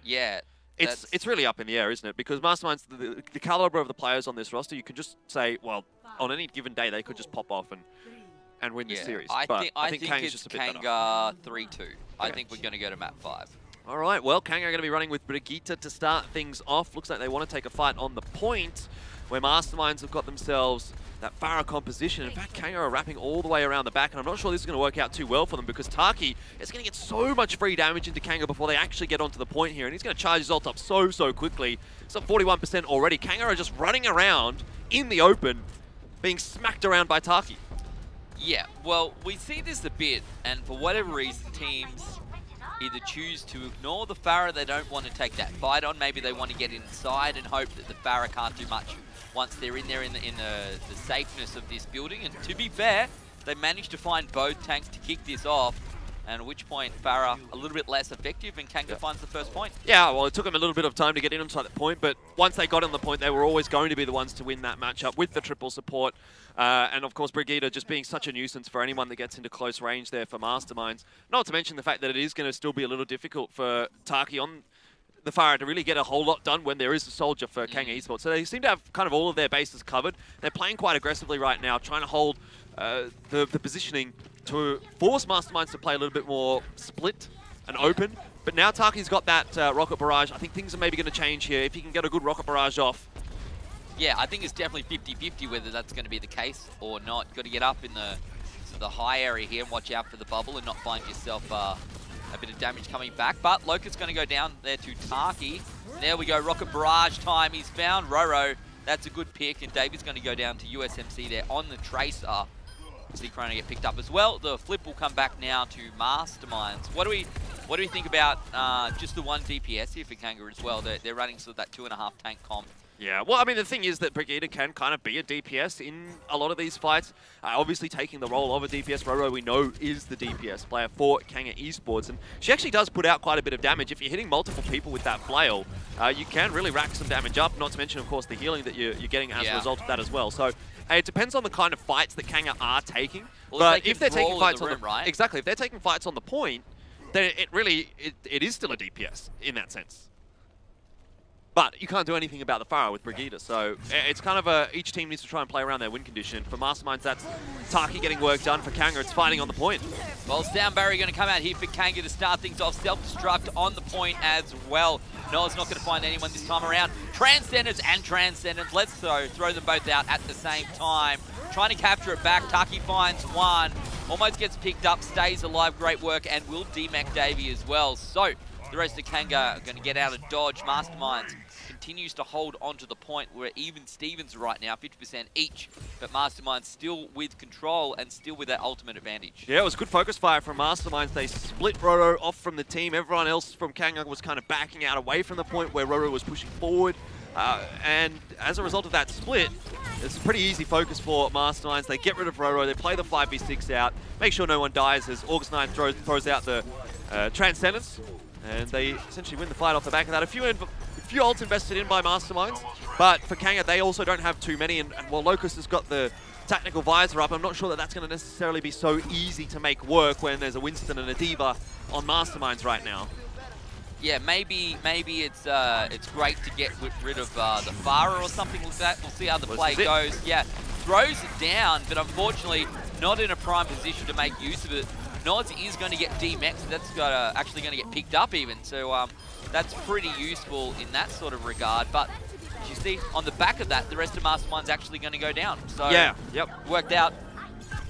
Yeah. It's really up in the air, isn't it? Because Masterminds, the caliber of the players on this roster, you can just say, well, on any given day, they could just pop off and win this series. I think Kanga's it's just a bit better. Kanga 3-2. I think we're going to go to map 5. All right, well, Kanga are going to be running with Brigitte to start things off. Looks like they want to take a fight on the point, where Masterminds have got themselves that Farah composition. In fact, Kanga are wrapping all the way around the back, and I'm not sure this is going to work out too well for them because Taki is going to get so much free damage into Kanga before they actually get onto the point here, and he's going to charge his ult up so quickly. It's at 41% already. Kanga are just running around in the open, being smacked around by Taki. Yeah, well, we see this a bit, and for whatever reason, teams either choose to ignore the Farah they don't want to take that fight on. Maybe they want to get inside and hope that the Farah can't do much once they're in there in the safeness of this building. And to be fair, they managed to find both tanks to kick this off, and at which point Farah a little bit less effective and Kanga finds the first point. Yeah, well, it took them a little bit of time to get in inside the point, but once they got on the point, they were always going to be the ones to win that matchup with the triple support. And of course, Brigitte just being such a nuisance for anyone that gets into close range there for Masterminds. Not to mention the fact that it is going to still be a little difficult for Taki on the Farah to really get a whole lot done when there is a soldier for Kanga Esports. So they seem to have kind of all of their bases covered. They're playing quite aggressively right now, trying to hold the positioning to force Masterminds to play a little bit more split and open. But now Taki's got that rocket barrage. I think things are maybe going to change here. If he can get a good rocket barrage off. Yeah, I think it's definitely 50-50 whether that's going to be the case or not. You've got to get up in the high area here and watch out for the bubble and not find yourself a bit of damage coming back. But Locust's going to go down there to Taki. There we go, rocket barrage time. He's found Roro. That's a good pick, and David's going to go down to USMC there on the Tracer. See Chrono get picked up as well. The flip will come back now to Masterminds. What do we think about just the one DPS here for Kanga as well? They're running sort of that 2.5 tank comp. Yeah, well, I mean, the thing is that Brigitte can kind of be a DPS in a lot of these fights. Obviously taking the role of a DPS. Roro, we know, is the DPS player for Kanga Esports, and she actually does put out quite a bit of damage. If you're hitting multiple people with that flail, you can really rack some damage up, not to mention, of course, the healing that you're getting as a result of that as well. So it depends on the kind of fights that Kanga are taking. Well, but if they're taking fights on the right? Exactly, if they're taking fights on the point, then it is still a DPS in that sense. But you can't do anything about the Farah with Brigitte, so it's kind of each team needs to try and play around their win condition. For Masterminds, that's Taki getting work done. For Kanga, it's fighting on the point. Well, Sound Barrier going to come out here for Kanga to start things off. Self-destruct on the point as well. Noah's not going to find anyone this time around. Transcendence and Transcendence. Let's throw them both out at the same time. Trying to capture it back. Taki finds one. Almost gets picked up, stays alive. Great work, and will DMAC Davey as well. So the rest of Kanga are going to get out of dodge. Masterminds continues to hold onto the point. We're even Stevens right now, 50% each, but Masterminds still with control and still with that ultimate advantage. Yeah, it was good focus fire from Masterminds. They split Roro off from the team. Everyone else from Kanga was kind of backing out away from the point where Roro was pushing forward. And as a result of that split, it's a pretty easy focus for Masterminds. They get rid of Roro, they play the 5v6 out, make sure no one dies as August 9 throws out the Transcendence, and they essentially win the fight off the back of that. A few ults invested in by Masterminds, but for Kanga, they also don't have too many, and while Locust has got the tactical visor up, I'm not sure that that's going to necessarily be so easy to make work when there's a Winston and a D.Va on Masterminds right now. Yeah, maybe it's great to get rid of the Farah or something like that. We'll see how the play goes. Yeah, throws it down, but unfortunately not in a prime position to make use of it. Nods is going to get DMAX, so that's actually going to get picked up even. So that's pretty useful in that sort of regard. But as you see, on the back of that, the rest of Mastermind's actually going to go down. So yeah, worked out.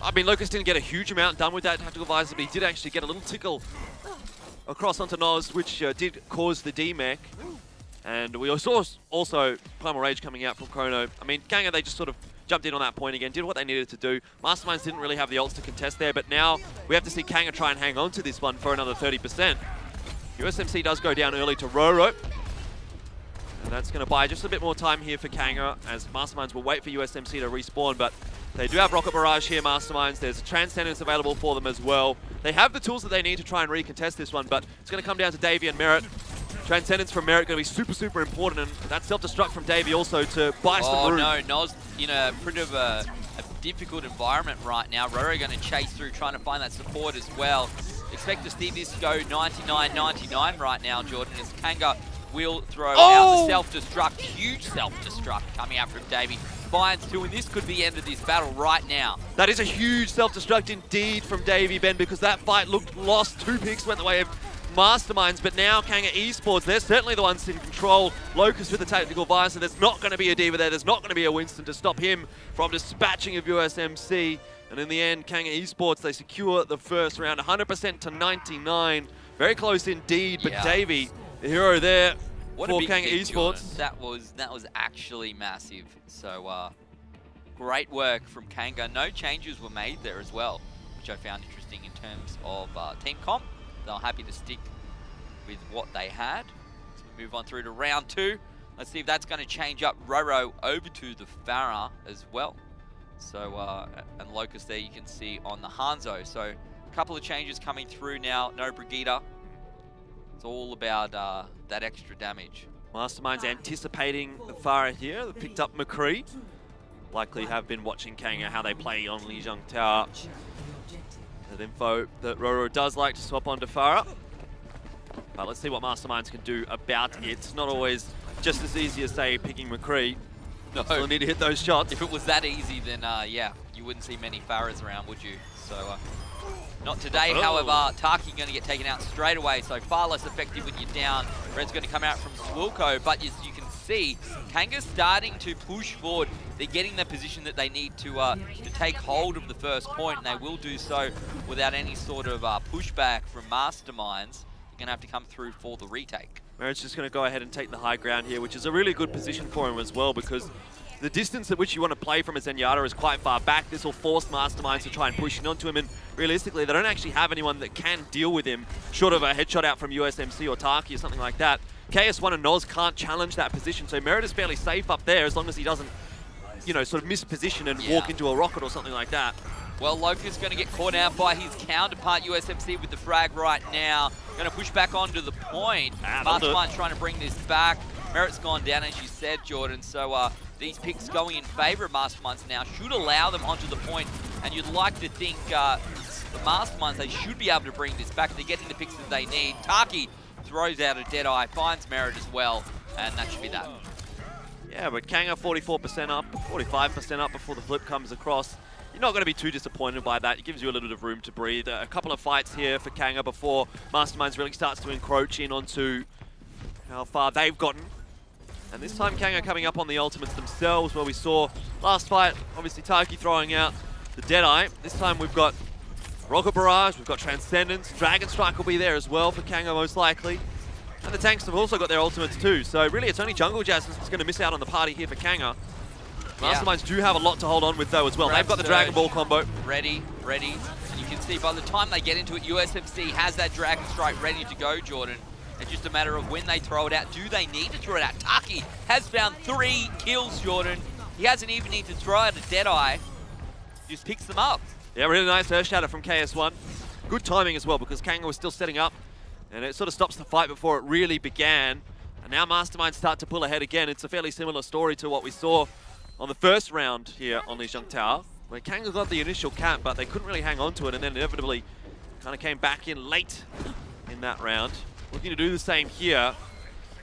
I mean, Lucas didn't get a huge amount done with that tactical visor, but he did actually get a little tickle across onto Noz, which did cause the DMAC. And we saw also Primal Rage coming out from Chrono. I mean, Kanga, they just sort of jumped in on that point again, did what they needed to do. Masterminds didn't really have the ults to contest there, but now we have to see Kanga try and hang on to this one for another 30%. USMC does go down early to Roro. And that's going to buy just a bit more time here for Kanga, as Masterminds will wait for USMC to respawn, but they do have Rocket Barrage here, Masterminds. There's a Transcendence available for them as well. They have the tools that they need to try and recontest this one, but it's going to come down to Davey and Merit. Transcendence from Merit going to be super important, and that self-destruct from Davey also to buy some room. Oh no, Noz in a pretty of a difficult environment right now. Roro going to chase through, trying to find that support as well. expect to see this go 99-99 right now, Jordan, as Kanga will throw out the self-destruct. Huge self-destruct coming out from Davey. Finds 2, and this could be the end of this battle right now. That is a huge self-destruct indeed from Davey, Ben, because that fight looked lost. 2 picks went the way of Masterminds, but now Kanga Esports, they're certainly the ones in control. Locust with the tactical visor, there's not going to be a Diva there, there's not going to be a Winston to stop him from dispatching of USMC. And in the end, Kanga Esports, they secure the first round, 100% to 99. Very close indeed, but Davey, the hero there for Kanga Esports. That was actually massive. So great work from Kanga. No changes were made there as well, which I found interesting in terms of team comp. They were happy to stick with what they had. So we move on through to round 2. Let's see if that's going to change up Roro over to the Farah as well. So, and Locust there you can see on the Hanzo. So, a couple of changes coming through now. No Brigitte. It's all about that extra damage. Masterminds anticipating the Farah here. They picked up McCree. Likely have been watching Kanga, how they play on Lijiang Tower. That info that Roro does like to swap onto Farah. But let's see what Masterminds can do about it. It's not always just as easy as, say, picking McCree. No. Still need to hit those shots. If it was that easy, then yeah, you wouldn't see many Farahs around, would you? So, not today, however. Taki going to get taken out straight away, so far less effective when you're down. Red's going to come out from Swilko, but as you can see, Kanga's starting to push forward. They're getting the position that they need to take hold of the first point, and they will do so without any sort of pushback from Masterminds. They're going to have to come through for the retake. Merritt's just going to go ahead and take the high ground here, which is a really good position for him as well, because the distance at which you want to play from a Zenyatta is quite far back. This will force Masterminds to try and push in onto him, and realistically, they don't actually have anyone that can deal with him, short of a headshot out from USMC or Taki or something like that. KS1 and Noz can't challenge that position, so Merritt is fairly safe up there as long as he doesn't, you know, sort of miss position and walk into a rocket or something like that. Well, Locust's going to get caught out by his counterpart, USMC, with the frag right now. Going to push back onto the point. Mastermind's trying to bring this back. Merritt's gone down, as you said, Jordan. So these picks going in favour of Masterminds now should allow them onto the point. And you'd like to think the Masterminds, they should be able to bring this back. They're getting the picks that they need. Taki throws out a Deadeye, finds Merritt as well, and that should be that. Yeah, but Kanga 44% up, 45% up before the flip comes across. You're not going to be too disappointed by that. It gives you a little bit of room to breathe. A couple of fights here for Kanga before Masterminds really starts to encroach in onto how far they've gotten. And this time Kanga coming up on the ultimates themselves, where we saw last fight, obviously Taki throwing out the Deadeye. This time we've got Rocket Barrage, we've got Transcendence, Dragon Strike will be there as well for Kanga most likely. And the tanks have also got their ultimates too, so really it's only Jungle Jazz that's going to miss out on the party here for Kanga. Masterminds do have a lot to hold on with though as well. They've got the Dragon Ball combo. Ready. And you can see by the time they get into it, USMC has that Dragon Strike ready to go, Jordan. It's just a matter of when they throw it out. Do they need to throw it out? Taki has found 3 kills, Jordan. He hasn't even need to throw out a Deadeye. Just picks them up. Yeah, really nice Earth Shatter from KS1. Good timing as well, because Kanga was still setting up. And it sort of stops the fight before it really began. And now Masterminds start to pull ahead again. It's a fairly similar story to what we saw on the first round here on Lijiang Tower, where Kanga got the initial cap, but they couldn't really hang on to it, and then inevitably kind of came back in late in that round. Looking to do the same here.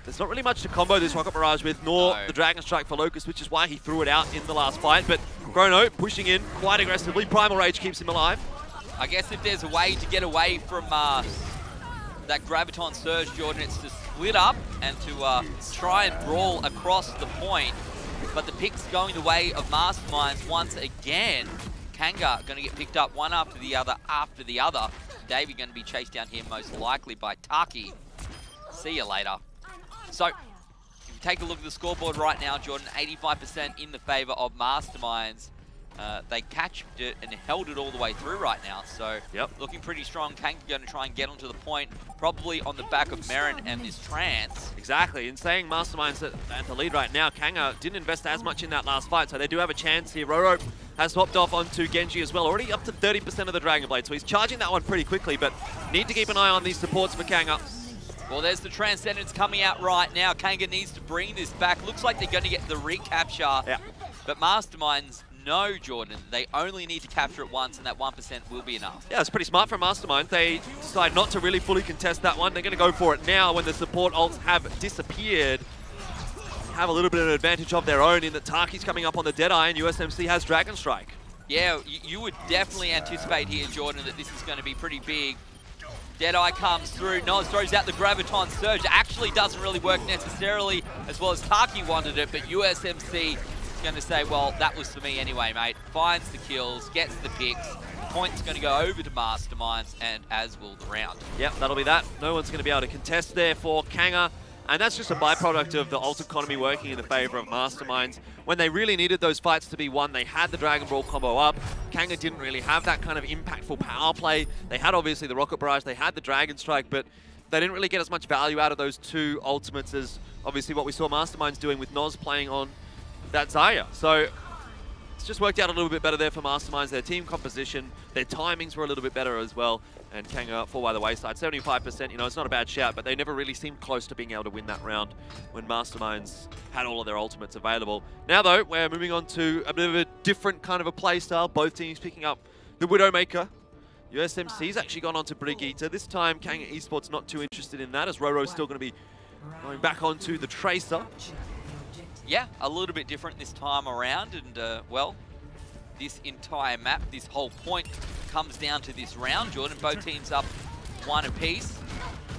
There's not really much to combo this Rocket Barrage with, nor the Dragon Strike for Locust, which is why he threw it out in the last fight. But Chrono pushing in quite aggressively. Primal Rage keeps him alive. I guess if there's a way to get away from that Graviton Surge, Jordan, it's to split up and to try and brawl across the point. But the pick's going the way of Masterminds once again. Kanga going to get picked up one after the other. Davey going to be chased down here most likely by Taki. See you later. So, if you take a look at the scoreboard right now, Jordan, 85% in the favour of Masterminds. They catched it and held it all the way through right now. So, looking pretty strong. Kanga going to try and get onto the point, probably on the back of Merrin and this Trance. Exactly. In saying Masterminds at the lead right now, Kanga didn't invest as much in that last fight, so they do have a chance here. Roro has swapped off onto Genji as well, already up to 30% of the Dragon Blade, so he's charging that one pretty quickly, but need to keep an eye on these supports for Kanga. Well, there's the Transcendence coming out right now. Kanga needs to bring this back. Looks like they're going to get the recapture, but Masterminds know, Jordan, they only need to capture it once, and that 1% will be enough. Yeah, it's pretty smart from Mastermind. They decide not to really fully contest that one. They're going to go for it now when the support ults have disappeared. Have a little bit of an advantage of their own in that Taki's coming up on the Deadeye and USMC has Dragon Strike. Yeah, you would definitely anticipate here, Jordan, that this is going to be pretty big. Deadeye comes through, Noz throws out the Graviton Surge. Actually doesn't really work necessarily as well as Taki wanted it, but USMC is going to say, well, that was for me anyway, mate. Finds the kills, gets the picks. Point's going to go over to Masterminds, and as will the round. Yep, that'll be that. No one's going to be able to contest there for Kanga. And that's just a byproduct of the ult economy working in the favor of Masterminds. When they really needed those fights to be won, they had the Dragon Ball combo up. Kanga didn't really have that kind of impactful power play. They had obviously the Rocket Barrage, they had the Dragon Strike, but they didn't really get as much value out of those two ultimates as obviously what we saw Masterminds doing with Noz playing on that Zarya. So it's just worked out a little bit better there for Masterminds. Their team composition, their timings were a little bit better as well. And Kanga fall by the wayside. 75%, you know, it's not a bad shout, but they never really seemed close to being able to win that round when Masterminds had all of their ultimates available. Now, though, we're moving on to a bit of a different kind of a play style. Both teams picking up the Widowmaker. USMC's actually gone on to Brigitte. This time, Kanga Esports not too interested in that, as Roro's still going to be going back onto the Tracer. Yeah, a little bit different this time around, and, well, this entire map, this whole point comes down to this round, Jordan. Both teams up 1 apiece.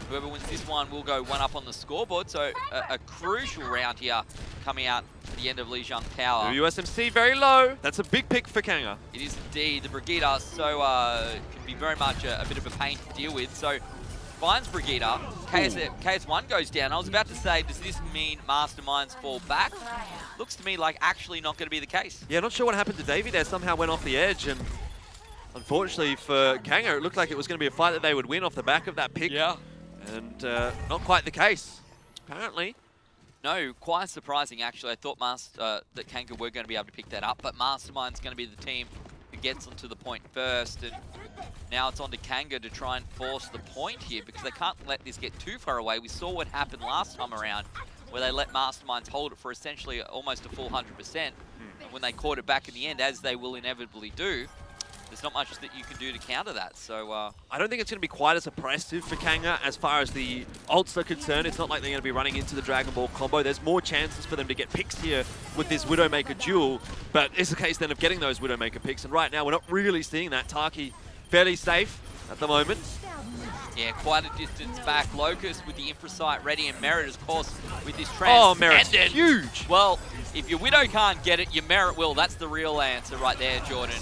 Whoever wins this one will go 1 up on the scoreboard. So a crucial round here coming out at the end of Lijiang Tower. USMC very low. That's a big pick for Kanga. It is indeed. The Brigitte so can be very much a bit of a pain to deal with. So finds Brigitte. KS1 goes down. I was about to say, does this mean Masterminds fall back? Looks to me like actually not going to be the case. Yeah, not sure what happened to Davey there. Somehow went off the edge, and unfortunately for Kanga, it looked like it was going to be a fight that they would win off the back of that pick. Yeah. And not quite the case, apparently. No, quite surprising, actually. I thought that Kanga were going to be able to pick that up, but Mastermind's going to be the team who gets onto the point first. And now it's on to Kanga to try and force the point here, because they can't let this get too far away. We saw what happened last time around, where they let Masterminds hold it for essentially almost a full 100%. And when they caught it back in the end, as they will inevitably do, there's not much that you can do to counter that. So I don't think it's going to be quite as oppressive for Kanga as far as the ults are concerned. It's not like they're going to be running into the Dragon Ball combo. There's more chances for them to get picks here with this Widowmaker duel, but it's a case then of getting those Widowmaker picks. And right now, we're not really seeing that. Taki fairly safe at the moment. Yeah, quite a distance back. Locust with the Infrasight ready, and Merit, of course, with this Oh, Transcendent. Merit's huge! Well, if your Widow can't get it, your Merit will. That's the real answer right there, Jordan.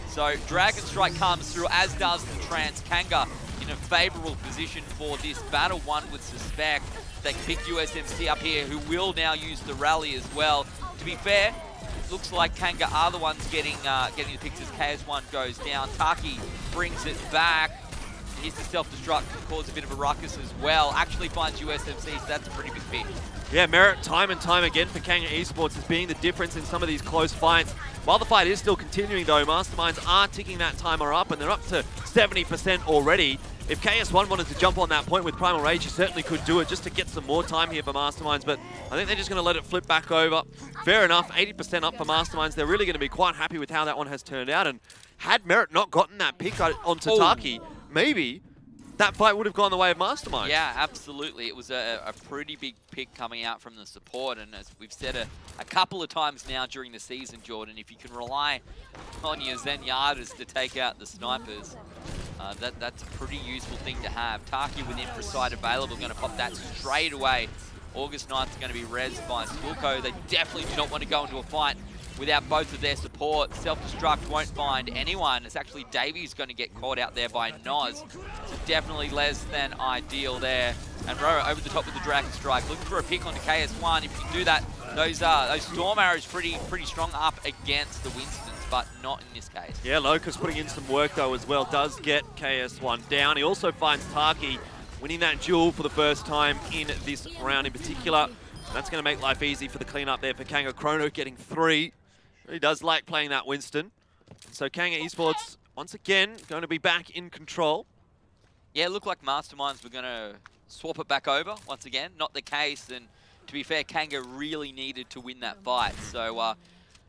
So Dragon Strike comes through, as does the Trans. Kanga in a favourable position for this battle. One would suspect they can pick USMC up here, who will now use the rally as well. To be fair, looks like Kanga are the ones getting the picks as KS1 goes down. Taki brings it back. Here's the self-destruct to cause a bit of a ruckus as well. Actually finds USMC, so that's a pretty big pick. Yeah, Merit time and time again for Kanga Esports is being the difference in some of these close fights. While the fight is still continuing though, Masterminds are ticking that timer up, and they're up to 70% already. If KS1 wanted to jump on that point with Primal Rage, he certainly could do it just to get some more time here for Masterminds, but I think they're just going to let it flip back over. Fair enough, 80% up for Masterminds. They're really going to be quite happy with how that one has turned out, and had Merit not gotten that pick onto Taki, maybe that fight would have gone the way of Masterminds. Yeah, absolutely. It was a pretty big pick coming out from the support, and as we've said a couple of times now during the season, Jordan, if you can rely on your Zenyatas to take out the snipers, that's a pretty useful thing to have. Taki with Infrasight available, going to pop that straight away. August 9th is going to be rezzed by Spulko. They definitely do not want to go into a fight without both of their support. Self-destruct won't find anyone. It's actually Davey who's going to get caught out there by Noz. So definitely less than ideal there. And Roro over the top with the Dragon Strike, looking for a pick onto KS1. If you can do that, those Storm Arrows pretty strong up against the Winstons, but not in this case. Yeah, Locust putting in some work though as well, does get KS1 down. He also finds Taki winning that duel for the first time in this round in particular. And that's going to make life easy for the cleanup there for Kanga. Chrono getting 3. He does like playing that Winston. So Kanga Esports, once again, going to be back in control. Yeah, it looked like Masterminds were going to swap it back over once again. Not the case, and to be fair, Kanga really needed to win that fight. So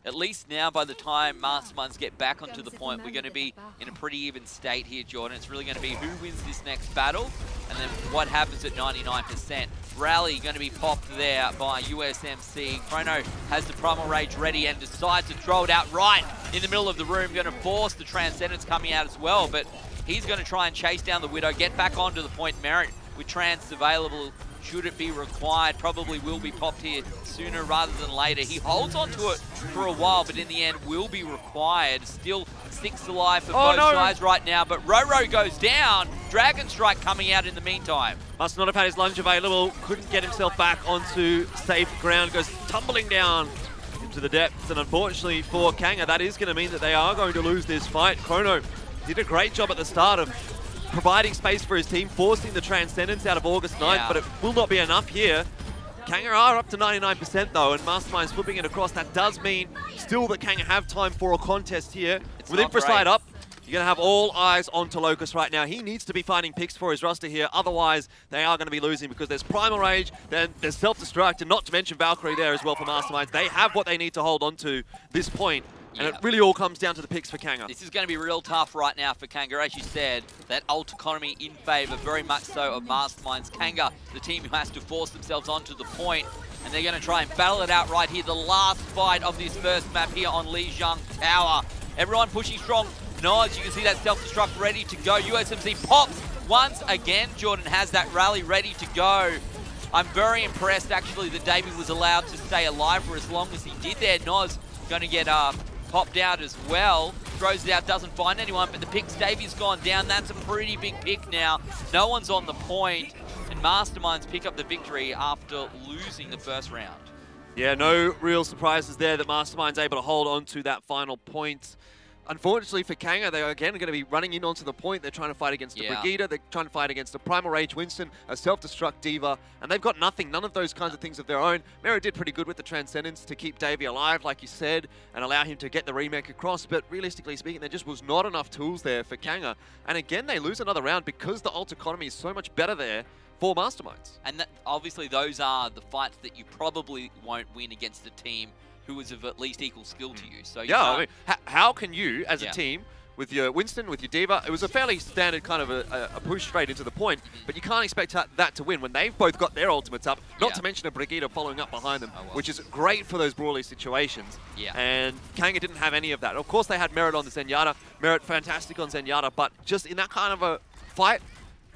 At least now, by the time Masterminds get back onto the point, we're going to be in a pretty even state here, Jordan. It's really going to be who wins this next battle, and then what happens at 99%. Rally going to be popped there by USMC. Chrono has the Primal Rage ready and decides to throw it out right in the middle of the room. Going to force the Transcendence coming out as well, but he's going to try and chase down the Widow, get back onto the point. Merit with Trans available. Should it be required, probably will be popped here sooner rather than later. He holds on to it for a while, but in the end will be required. Still 6 alive for both sides right now, but Roro goes down. Dragon Strike coming out in the meantime. Must not have had his lunge available, couldn't get himself back onto safe ground, goes tumbling down into the depths, and unfortunately for Kanga, that is going to mean that they are going to lose this fight. Chrono did a great job at the start of providing space for his team, forcing the Transcendence out of August 9th, but it will not be enough here. Kanga are up to 99% though, and Masterminds flipping it across. That does mean still that Kanga have time for a contest here. With Infrasight up, you're going to have all eyes onto Locust right now. He needs to be finding picks for his roster here, otherwise they are going to be losing because there's Primal Rage, then there's Self-Destruct, and not to mention Valkyrie there as well for Masterminds. They have what they need to hold on to this point. And it really all comes down to the picks for Kanga. This is going to be real tough right now for Kanga. As you said, that ult economy in favour very much so of Masterminds. Kanga, the team who has to force themselves onto the point, and they're going to try and battle it out right here. The last fight of this first map here on Lijiang Tower. Everyone pushing strong. Nods, you can see that self-destruct ready to go. USMC pops once again. Jordan has that rally ready to go. I'm very impressed actually that Davey was allowed to stay alive for as long as he did there. Noz going to get popped out as well. Throws it out, doesn't find anyone, but the pick, Davey's gone down. That's a pretty big pick now. No one's on the point, and Masterminds pick up the victory after losing the first round. Yeah, no real surprises there that Masterminds able to hold on to that final point. Unfortunately for Kanga, they are again going to be running in onto the point. They're trying to fight against a Brigitte. They're trying to fight against a Primal Rage Winston, a Self-Destruct Diva, and they've got nothing, none of those kinds of things of their own. Mero did pretty good with the Transcendence to keep Davey alive, like you said, and allow him to get the remake across, but realistically speaking, there just was not enough tools there for Kanga. And again, they lose another round because the ult economy is so much better there for Masterminds. And that, obviously those are the fights that you probably won't win against a team who is of at least equal skill to you. So you I mean, how can you, as a team, with your Winston, with your Diva, it was a fairly standard kind of a push straight into the point, but you can't expect that to win when they've both got their ultimates up, not to mention a Brigitte following up behind them, which is great for those brawly situations. And Kanga didn't have any of that. Of course, they had Merit on the Zenyatta. Merit fantastic on Zenyatta, but just in that kind of a fight,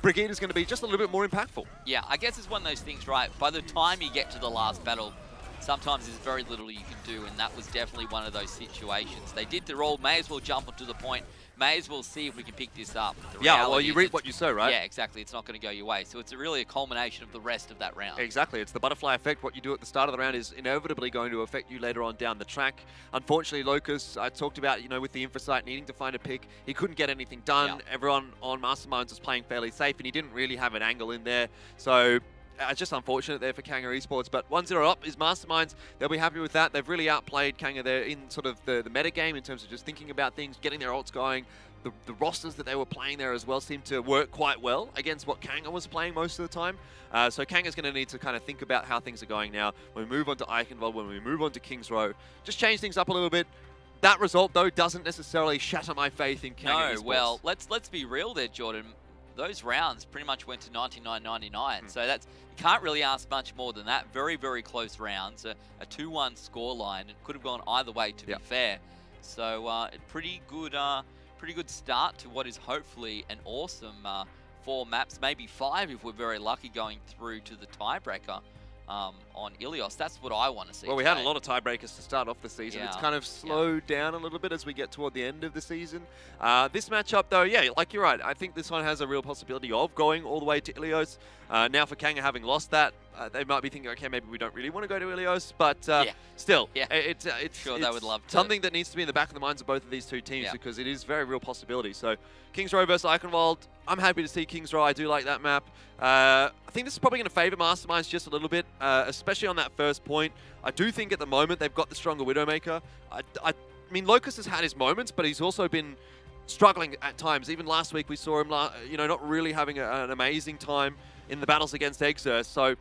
Brigitte is going to be just a little bit more impactful. Yeah, I guess it's one of those things, right? By the time you get to the last battle, sometimes there's very little you can do, and that was definitely one of those situations. They did the roll, may as well jump onto the point, may as well see if we can pick this up. Well, you reap what you sow, right? Yeah, exactly. It's not going to go your way. So it's really a culmination of the rest of that round. Exactly. It's the butterfly effect. What you do at the start of the round is inevitably going to affect you later on down the track. Unfortunately, Locust, I talked about, with the Infrasight needing to find a pick. He couldn't get anything done. Everyone on Masterminds was playing fairly safe, and he didn't really have an angle in there. So just unfortunate there for Kanga Esports, but 1-0 up is Masterminds. They'll be happy with that. They've really outplayed Kanga there in sort of the meta game in terms of just thinking about things, getting their ults going. The rosters that they were playing there as well seemed to work quite well against what Kanga was playing most of the time. So Kanga's going to need to kind of think about how things are going now. When we move on to Eichenwald, when we move on to King's Row, just change things up a little bit. That result, though, doesn't necessarily shatter my faith in Kanga Esports. No, well, let's be real there, Jordan. Those rounds pretty much went to 99-99, so that's, you can't really ask much more than that. Very, very close rounds, a 2-1 scoreline. It could have gone either way, to be fair. So pretty good start to what is hopefully an awesome 4 maps, maybe 5 if we're very lucky, going through to the tiebreaker on Ilios. That's what I want to see. Well, we had a lot of tiebreakers to start off the season. It's kind of slowed down a little bit as we get toward the end of the season. This matchup, though, like you're right, I think this one has a real possibility of going all the way to Ilios. Now, for Kanga having lost that, they might be thinking, okay, maybe we don't really want to go to Ilios, but still, it's sure they would love to. Something that needs to be in the back of the minds of both of these two teams because it is a very real possibility. So, Kings Row versus Eichenwald, I'm happy to see Kings Row. I do like that map. I think this is probably going to favour Masterminds just a little bit, especially on that first point. I do think at the moment they've got the stronger Widowmaker. I mean, Locust has had his moments, but he's also been struggling at times. Even last week we saw him, not really having an amazing time in the battles against Exer. So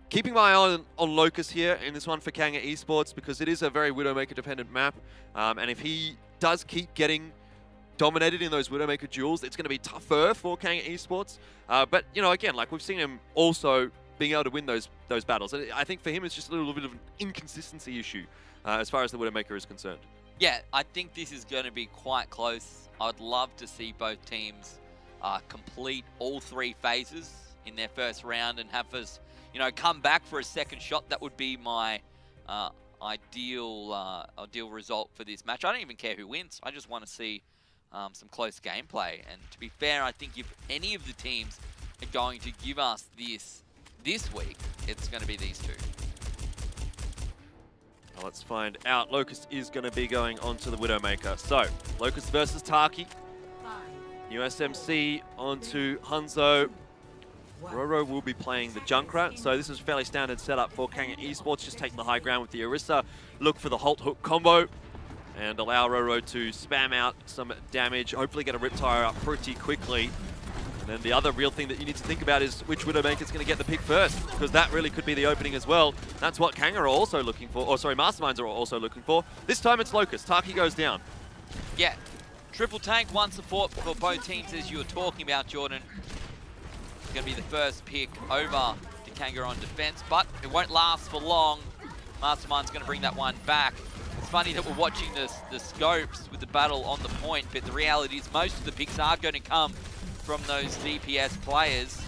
keeping my eye on Locust here in this one for Kanga Esports, because it is a very Widowmaker-dependent map. And if he does keep getting dominated in those Widowmaker duels, it's going to be tougher for Kanga Esports. But, you know, again, like we've seen him also being able to win those battles. And I think for him, it's just a little bit of an inconsistency issue as far as the Widowmaker is concerned. Yeah, I think this is going to be quite close. I'd love to see both teams complete all 3 phases in their first round and have us, you know, come back for a second shot. That would be my ideal result for this match. I don't even care who wins. I just want to see some close gameplay. And to be fair, I think if any of the teams are going to give us this week, it's going to be these 2. Well, let's find out. Locust is going to be going on to the Widowmaker. So, Locust versus Taki. USMC onto Hanzo. Roro will be playing the Junkrat, so this is a fairly standard setup for Kanga Esports. Just take the high ground with the Orisa, look for the Halt Hook combo, and allow Roro to spam out some damage, hopefully get a Riptire up pretty quickly. And then the other real thing that you need to think about is which Widowmaker is going to get the pick first, because that really could be the opening as well. That's what Kanga are also looking for, or sorry, Masterminds are also looking for. This time it's Locust. Taki goes down. Yeah, triple tank, 1 support for both teams, as you were talking about, Jordan. Going to be the first pick over to Kanga on defense, but it won't last for long. Mastermind's going to bring that one back. It's funny that we're watching the scopes with the battle on the point, but the reality is most of the picks are going to come from those DPS players.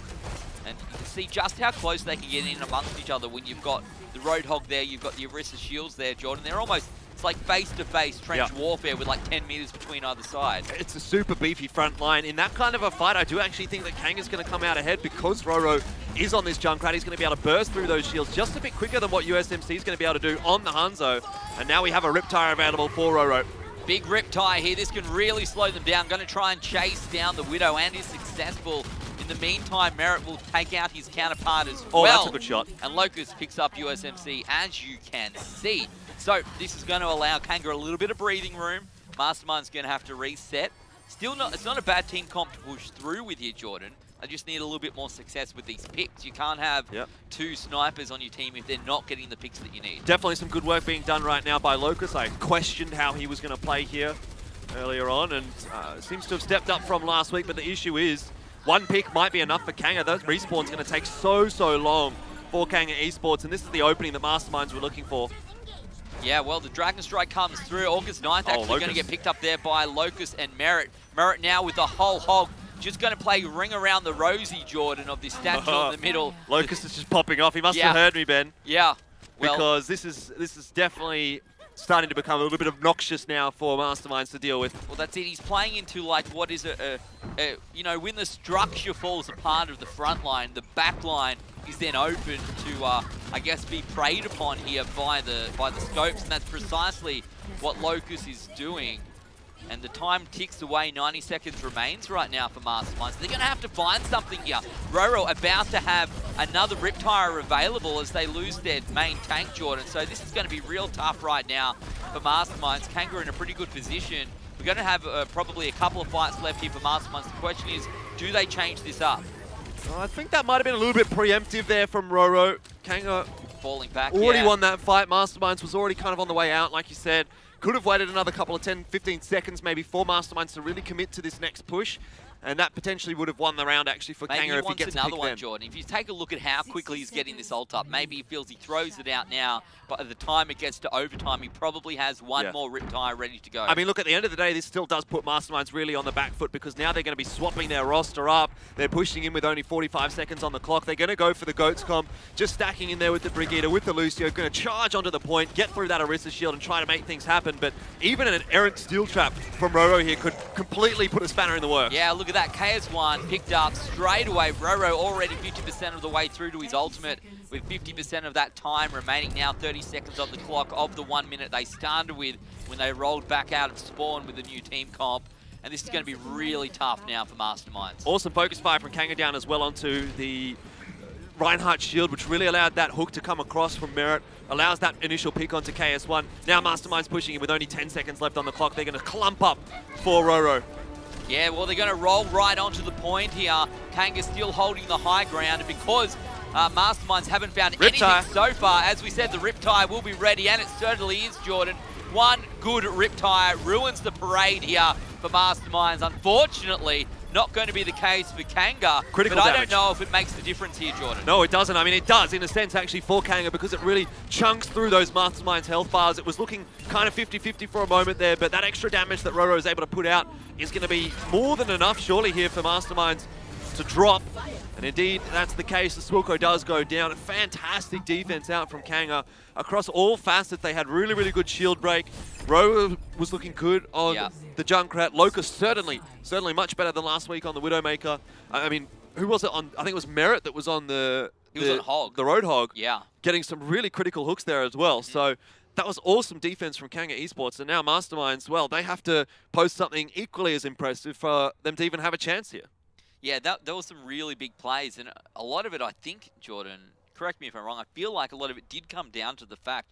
And you can see just how close they can get in amongst each other when you've got the Roadhog there, you've got the Orisa shields there, Jordan. They're almost, it's like face-to-face trench warfare with like 10 meters between either side. It's a super beefy front line. In that kind of a fight, I do actually think that Kanga's going to come out ahead because Roro is on this Junkrat. He's going to be able to burst through those shields just a bit quicker than what USMC is going to be able to do on the Hanzo. And now we have a Riptire available for Roro. Big Riptire here. This can really slow them down. Going to try and chase down the Widow and is successful. In the meantime, Merritt will take out his counterpart as well. Oh, that's a good shot. And Locust picks up USMC, as you can see. So this is going to allow Kanga a little bit of breathing room. Mastermind's going to have to reset. Still not, it's not a bad team comp to push through with here, Jordan. I just need a little bit more success with these picks. You can't have 2 snipers on your team if they're not getting the picks that you need. Definitely some good work being done right now by Locust. I questioned how he was going to play here earlier on, and seems to have stepped up from last week, but the issue is 1 pick might be enough for Kanga. That respawn's going to take so long for Kanga Esports, and this is the opening that Masterminds were looking for. Yeah, well, the Dragon Strike comes through. August 9th actually going to get picked up there by Locust and Merritt. Merritt now with the whole hog. Just going to play ring around the rosy, Jordan, of this statue in the middle. Locust is just popping off. He must have heard me, Ben. Yeah. Well, because this is definitely starting to become a little bit obnoxious now for Masterminds to deal with. Well, that's it. He's playing into like what is you know, when the structure falls apart of the front line, the back line is then open to, I guess, be preyed upon here by the scopes, and that's precisely what Locust is doing. And the time ticks away, 90 seconds remains right now for Masterminds. They're going to have to find something here. Roro about to have another Riptire available as they lose their main tank, Jordan. So this is going to be real tough right now for Masterminds. Kanga in a pretty good position. We're going to have probably a couple of fights left here for Masterminds. The question is, do they change this up? Well, I think that might have been a little bit preemptive there from Roro. Kanga falling back. Already won that fight. Masterminds was already kind of on the way out, like you said. Could have waited another couple of 10, 15 seconds maybe for Masterminds to really commit to this next push. And that potentially would have won the round actually for Kanga if he gets another one, Jordan. If you take a look at how quickly he's getting this ult up, maybe he feels he throws it out now, but at the time it gets to overtime, he probably has one more Riptire ready to go. I mean, look, at the end of the day, this still does put Masterminds really on the back foot because now they're going to be swapping their roster up. They're pushing in with only 45 seconds on the clock. They're going to go for the Goats comp, just stacking in there with the Brigitte, with the Lucio, going to charge onto the point, get through that Orisa shield and try to make things happen. But even an errant steel trap from Roro here could completely put a spanner in the works. Yeah, look at that. KS1 picked up straight away. Roro already 50% of the way through to his ultimate with 50% of that time remaining now, 30 seconds on the clock of the 1 minute they started with when they rolled back out of spawn with the new team comp. And this is going to be really tough now for Masterminds. Awesome focus fire from Kanga down as well onto the Reinhardt shield, which really allowed that hook to come across from Merritt. Allows that initial pick onto KS1. Now Masterminds pushing in with only 10 seconds left on the clock. They're going to clump up for Roro. Yeah, well, they're going to roll right onto the point here. Kanga still holding the high ground, and because Masterminds haven't found Riptide. anything so far. As we said, the Riptide will be ready, and it certainly is, Jordan. One good Riptide ruins the parade here for Masterminds. Unfortunately, not going to be the case for Kanga. Critical but damage. I don't know if it makes the difference here, Jordan. No, it doesn't. I mean, it does in a sense actually for Kanga because it really chunks through those Masterminds health bars. It was looking kind of 50-50 for a moment there, but that extra damage that Roro is able to put out is going to be more than enough surely here for Masterminds to drop. And indeed, that's the case. The Swilko does go down. A fantastic defense out from Kanga. Across all facets, they had really, really good shield break. Roro was looking good on the Junkrat. Locust certainly much better than last week on the Widowmaker. I mean, who was it on? I think it was Merit that was on the... He was on Hog. The Roadhog. Yeah. Getting some really critical hooks there as well. So that was awesome defense from Kanga Esports. And now Masterminds, well, they have to post something equally as impressive for them to even have a chance here. Yeah, there was some really big plays, and a lot of it, I think, Jordan, correct me if I'm wrong, I feel like a lot of it did come down to the fact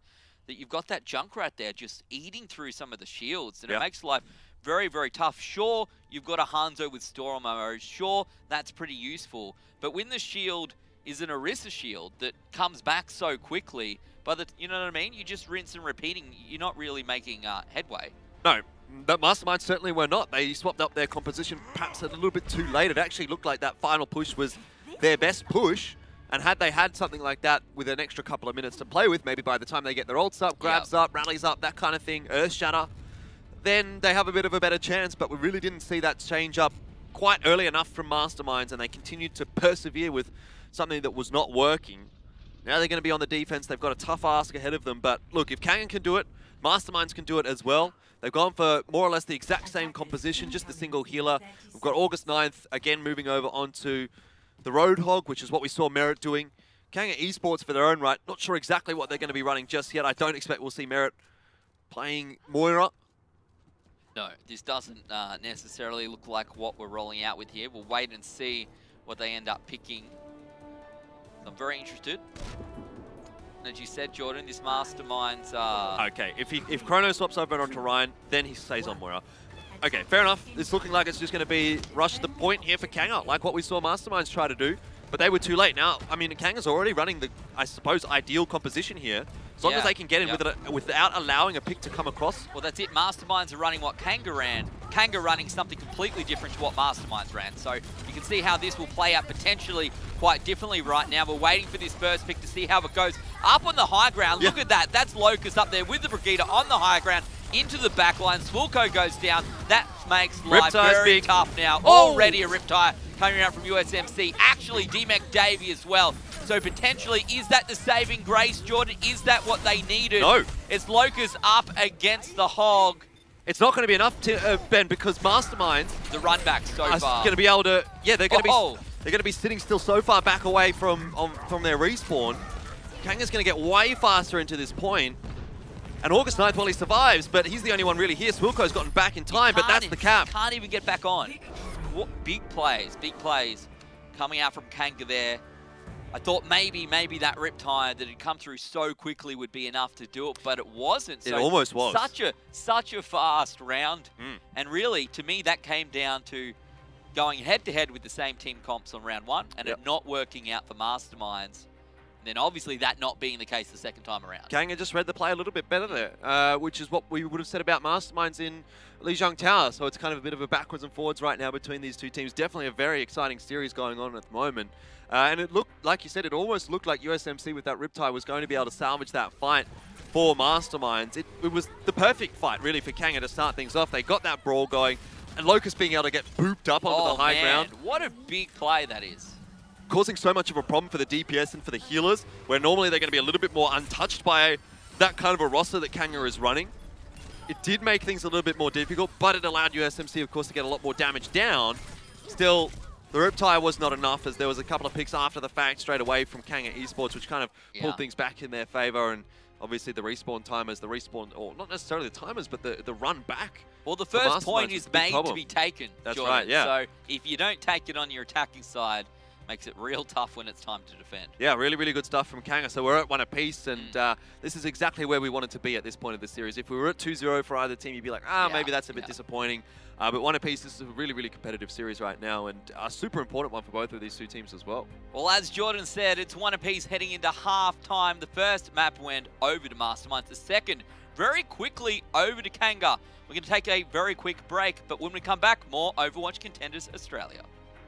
that you've got that Junkrat there just eating through some of the shields, and it makes life very, very tough. Sure, you've got a Hanzo with Storm Ammo. Sure, that's pretty useful. But when the shield is an Orisa shield that comes back so quickly, you know what I mean? You just rinse and repeating. You're not really making headway. No. But Masterminds certainly were not. They swapped up their composition perhaps a little bit too late. It actually looked like that final push was their best push. And had they had something like that with an extra couple of minutes to play with, maybe by the time they get their ults up, grabs up, rallies up, that kind of thing, Earth Shatter, then they have a bit of a better chance. But we really didn't see that change up quite early enough from Masterminds, and they continued to persevere with something that was not working. Now they're going to be on the defense. They've got a tough ask ahead of them. But look, if Kanga can do it, Masterminds can do it as well. They've gone for more or less the exact same composition, just the single healer. We've got August 9th, again moving over onto the Roadhog, which is what we saw Merit doing. Kanga Esports for their own right, not sure exactly what they're going to be running just yet. I don't expect we'll see Merit playing Moira. No, this doesn't necessarily look like what we're rolling out with here. We'll wait and see what they end up picking. I'm very interested. As you said, Jordan, this Masterminds... Okay, if Chrono swaps over onto Ryan, then he stays on Moira. Okay, fair enough. It's looking like it's just going to be rush to the point here for Kanga, like what we saw Masterminds try to do. But they were too late. Now, I mean, Kanga's already running the, I suppose, ideal composition here. As long as they can get in with it without allowing a pick to come across. Well, that's it. Masterminds are running what Kanga ran. Kanga running something completely different to what Masterminds ran. So you can see how this will play out potentially quite differently right now. We're waiting for this first pick to see how it goes. Up on the high ground, look at that. That's Locust up there with the Brigitte on the high ground into the back line. Swilko goes down. That makes life very tough now. Already a Riptide coming around from USMC. Actually, D-Mec Davey as well. So potentially, is that the saving grace, Jordan? Is that what they needed? No. It's Locust up against the Hog. It's not going to be enough, to, Ben, because Masterminds... The run back so far. Going to be able to... Yeah, they're going to be... They're going to be sitting still so far back away from their respawn. Kanga's going to get way faster into this point. And August 9th, well, he survives, but he's the only one really here. Swilko's gotten back in time, but that's the cap. Can't even get back on. What big plays coming out from Kanga there. I thought maybe that Riptide that had come through so quickly would be enough to do it, but it wasn't. So it almost was. Such a fast round. And really, to me, that came down to going head-to-head with the same team comps on round one and it not working out for Masterminds. And then obviously that not being the case the second time around. Kanga just read the play a little bit better there, which is what we would have said about Masterminds in Lijiang Tower. So it's kind of a bit of a backwards and forwards right now between these two teams. Definitely a very exciting series going on at the moment. And it looked, like you said, it almost looked like USMC with that Riptide was going to be able to salvage that fight for Masterminds. It was the perfect fight, really, for Kanga to start things off. They got that brawl going, and Locust being able to get booped up onto the high ground. What a big play that is. Causing so much of a problem for the DPS and for the healers, where normally they're going to be a little bit more untouched by that kind of a roster that Kanga is running. It did make things a little bit more difficult, but it allowed USMC, of course, to get a lot more damage down. Still, the Riptide was not enough, as there was a couple of picks after the fact straight away from Kanga Esports, which kind of pulled things back in their favor. And obviously the respawn timers, or not necessarily the timers, but the run back. Well, the first point is made to be taken, That's Jordan. right, yeah. So if you don't take it on your attacking side, Makes it real tough when it's time to defend. Yeah, really, really good stuff from Kanga. So we're at 1 apiece, and this is exactly where we wanted to be at this point of the series. If we were at 2-0 for either team, you'd be like, maybe that's a bit disappointing. But 1 apiece, this is a really, really competitive series right now, and a super important one for both of these two teams as well. Well, as Jordan said, it's 1 apiece heading into half-time. The first map went over to Masterminds. The second, very quickly over to Kanga. We're going to take a very quick break, but when we come back, more Overwatch Contenders Australia.